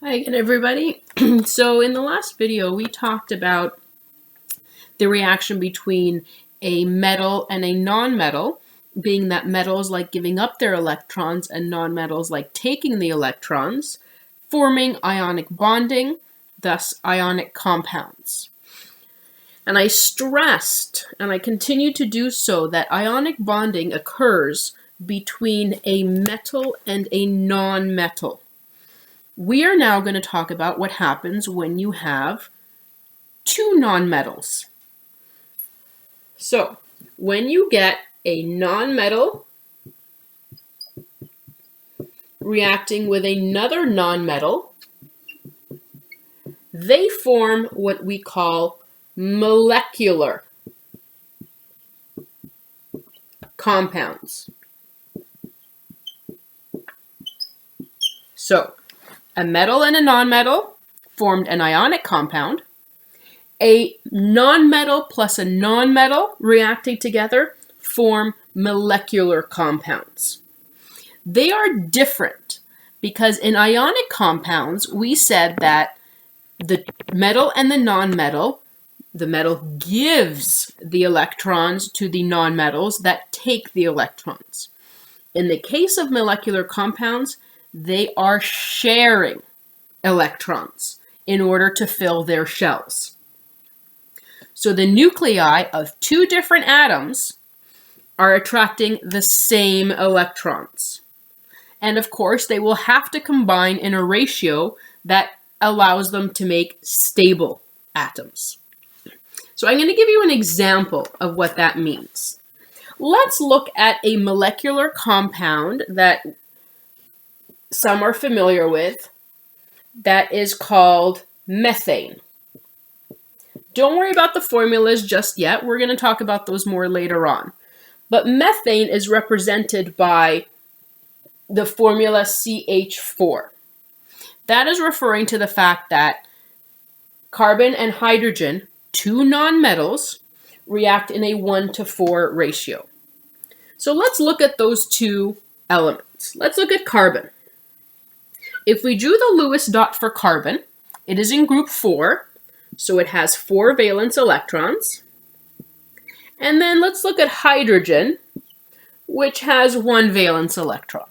Hi again, everybody. So in the last video, we talked about the reaction between a metal and a nonmetal, being that metals like giving up their electrons and nonmetals like taking the electrons, forming ionic bonding, thus ionic compounds. And I stressed, and I continue to do so, that ionic bonding occurs between a metal and a nonmetal. We are now going to talk about what happens when you have two nonmetals. So, when you get a nonmetal reacting with another nonmetal, they form what we call molecular compounds. So, a metal and a nonmetal formed an ionic compound. A nonmetal plus a nonmetal reacting together form molecular compounds. They are different because in ionic compounds, we said that the metal and the nonmetal, the metal gives the electrons to the nonmetals that take the electrons. In the case of molecular compounds, they are sharing electrons in order to fill their shells. So the nuclei of two different atoms are attracting the same electrons. And of course, they will have to combine in a ratio that allows them to make stable atoms. So I'm going to give you an example of what that means. Let's look at a molecular compound that some are familiar with that is called methane. Don't worry about the formulas just yet. We're going to talk about those more later on. But methane is represented by the formula CH4. That is referring to the fact that carbon and hydrogen, two nonmetals, react in a 1:4 ratio. So let's look at those two elements. Let's look at carbon. If we drew the Lewis dot for carbon, it is in group 4, so it has 4 valence electrons. And then let's look at hydrogen, which has 1 valence electron.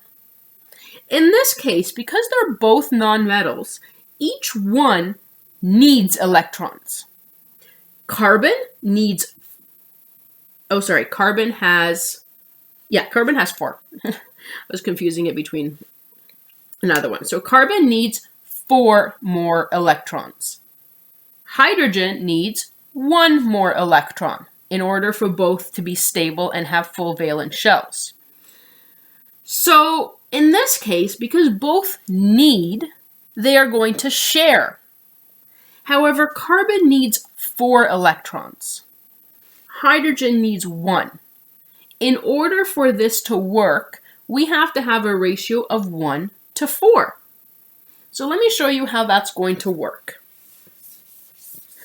In this case, because they're both nonmetals, each one needs electrons. Carbon has 4. I was confusing it between another one. So carbon needs 4 more electrons. Hydrogen needs 1 more electron in order for both to be stable and have full valence shells. So in this case, because both need, they are going to share. However, carbon needs 4 electrons. Hydrogen needs 1. In order for this to work, we have to have a ratio of 1:4. So let me show you how that's going to work.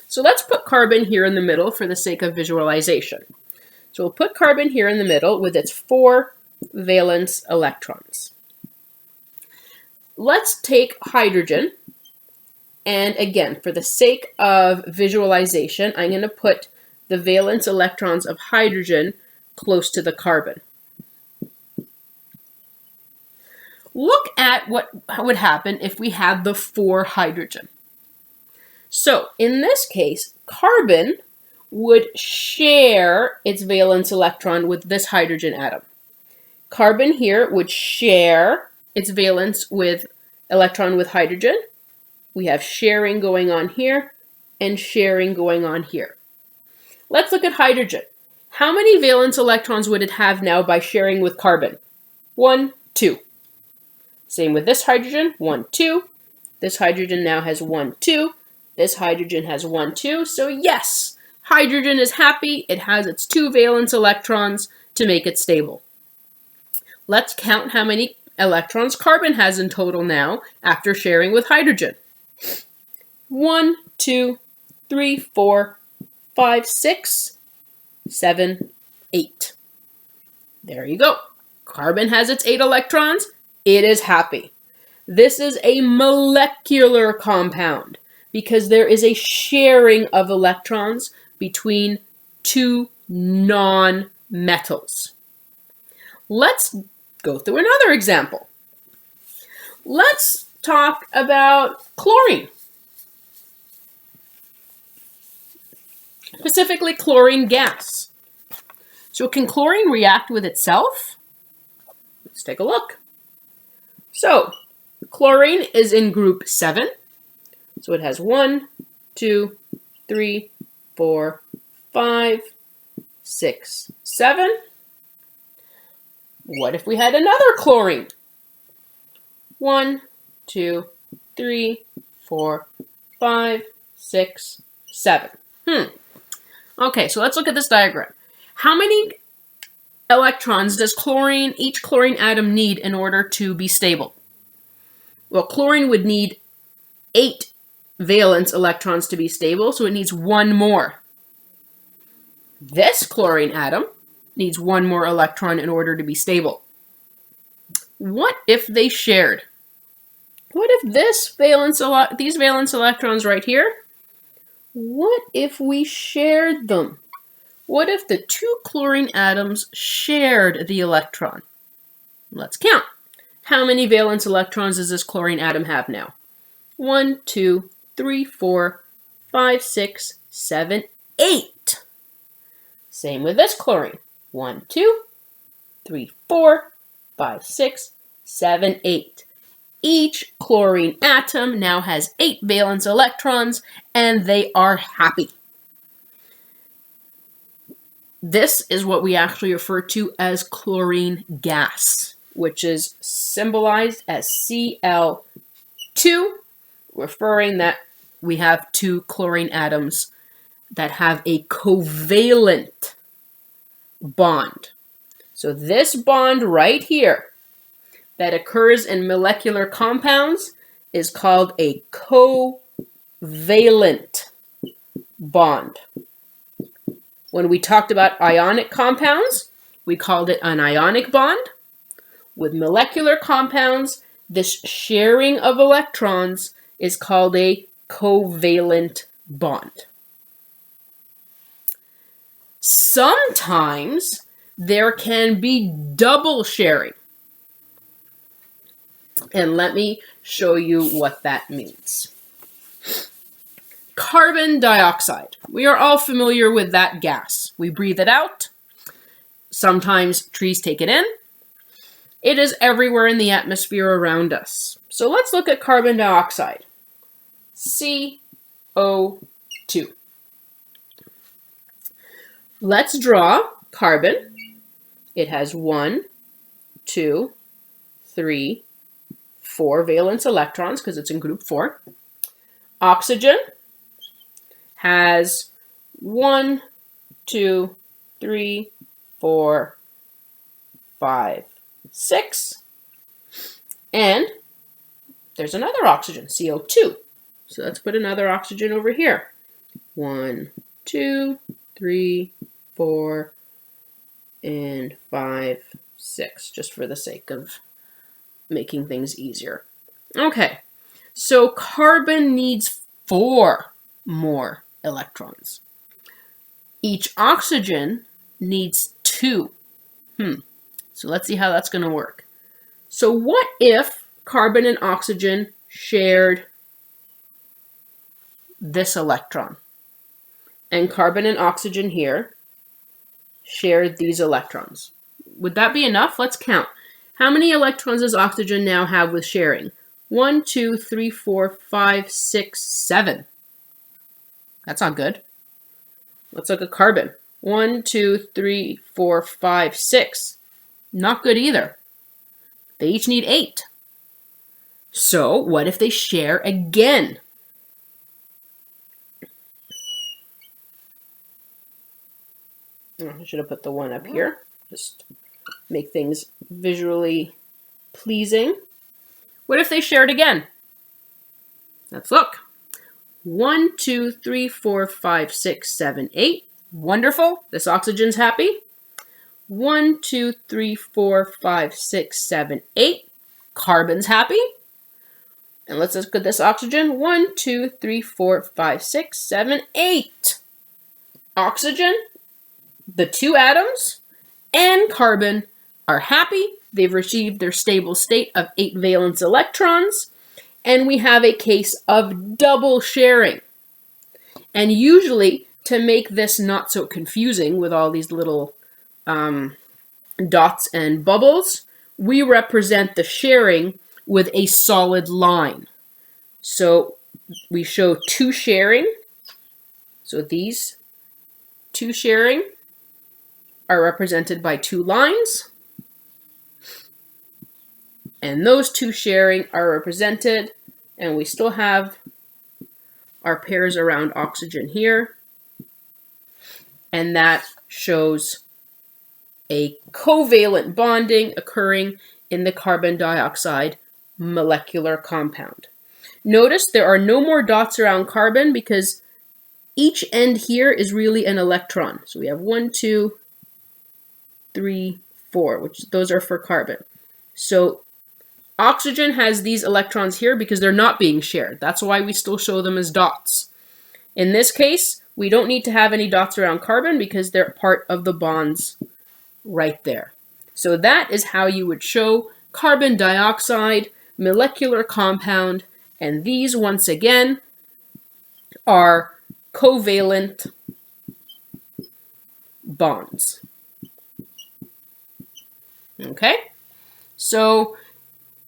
So let's put carbon here in the middle for the sake of visualization. So we'll put carbon here in the middle with its 4 valence electrons. Let's take hydrogen, and again, for the sake of visualization, I'm going to put the valence electrons of hydrogen close to the carbon. Look at what would happen if we had the 4 hydrogen. So in this case, carbon would share its valence electron with this hydrogen atom. Carbon here would share its valence with electron with hydrogen. We have sharing going on here and sharing going on here. Let's look at hydrogen. How many valence electrons would it have now by sharing with carbon? 1, 2. Same with this hydrogen, 1, 2. This hydrogen now has 1, 2. This hydrogen has 1, 2. So yes, hydrogen is happy. It has its 2 valence electrons to make it stable. Let's count how many electrons carbon has in total now after sharing with hydrogen. 1, 2, 3, 4, 5, 6, 7, 8. There you go. Carbon has its 8 electrons. It is happy. This is a molecular compound because there is a sharing of electrons between two non-metals. Let's go through another example. Let's talk about chlorine. Specifically chlorine gas. So can chlorine react with itself? Let's take a look. So chlorine is in group 7. So it has 1, 2, 3, 4, 5, 6, 7. What if we had another chlorine? 1, 2, 3, 4, 5, 6, 7. Okay, so let's look at this diagram. How many electrons does each chlorine atom need in order to be stable? Well, chlorine would need 8 valence electrons to be stable, so it needs 1 more. This chlorine atom needs 1 more electron in order to be stable. What if they shared? What if these valence electrons right here, what if we shared them? What if the 2 chlorine atoms shared the electron? Let's count. How many valence electrons does this chlorine atom have now? 1, 2, 3, 4, 5, 6, 7, 8. Same with this chlorine. 1, 2, 3, 4, 5, 6, 7, 8. Each chlorine atom now has 8 valence electrons, and they are happy. This is what we actually refer to as chlorine gas, which is symbolized as Cl2, referring that we have 2 chlorine atoms that have a covalent bond. So this bond right here that occurs in molecular compounds is called a covalent bond. When we talked about ionic compounds, we called it an ionic bond. With molecular compounds, this sharing of electrons is called a covalent bond. Sometimes there can be double sharing. And let me show you what that means. Carbon dioxide. We are all familiar with that gas. We breathe it out. Sometimes trees take it in. It is everywhere in the atmosphere around us. So let's look at carbon dioxide. CO2. Let's draw carbon. It has 1, 2, 3, 4 valence electrons because it's in group 4. Oxygen has 1, 2, 3, 4, 5, 6. And there's another oxygen, CO2. So let's put another oxygen over here. 1, 2, 3, 4, and 5, 6, just for the sake of making things easier. Okay, so carbon needs 4 more electrons. Each oxygen needs 2. So let's see how that's going to work. So what if carbon and oxygen shared this electron? And carbon and oxygen here shared these electrons. Would that be enough? Let's count. How many electrons does oxygen now have with sharing? 1, 2, 3, 4, 5, 6, 7. That's not good. Let's look at carbon. 1, 2, 3, 4, 5, 6. Not good either. They each need 8. So what if they share again? I should have put the 1 up here. Just make things visually pleasing. What if they shared again? Let's look. 1, 2, 3, 4, 5, 6, 7, 8. Wonderful. This oxygen's happy. 1, 2, 3, 4, 5, 6, 7, 8. Carbon's happy. And let's look at this oxygen. 1, 2, 3, 4, 5, 6, 7, 8. Oxygen, the 2 atoms, and carbon are happy. They've received their stable state of 8 valence electrons. And we have a case of double sharing. And usually, to make this not so confusing with all these little dots and bubbles, we represent the sharing with a solid line. So we show 2 sharing. So these 2 sharing are represented by 2 lines. And those 2 sharing are represented, and we still have our pairs around oxygen here. And that shows a covalent bonding occurring in the carbon dioxide molecular compound. Notice there are no more dots around carbon because each end here is really an electron. So we have 1, 2, 3, 4, which those are for carbon. So oxygen has these electrons here because they're not being shared. That's why we still show them as dots. In this case, we don't need to have any dots around carbon because they're part of the bonds right there. So that is how you would show carbon dioxide molecular compound, and these once again are covalent bonds. Okay? So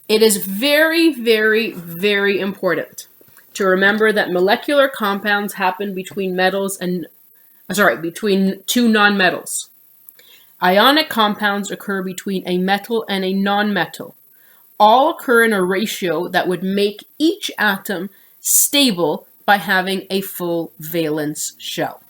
it is very, very, very important to remember that molecular compounds happen between metals and, between 2 nonmetals. Ionic compounds occur between a metal and a nonmetal. All occur in a ratio that would make each atom stable by having a full valence shell.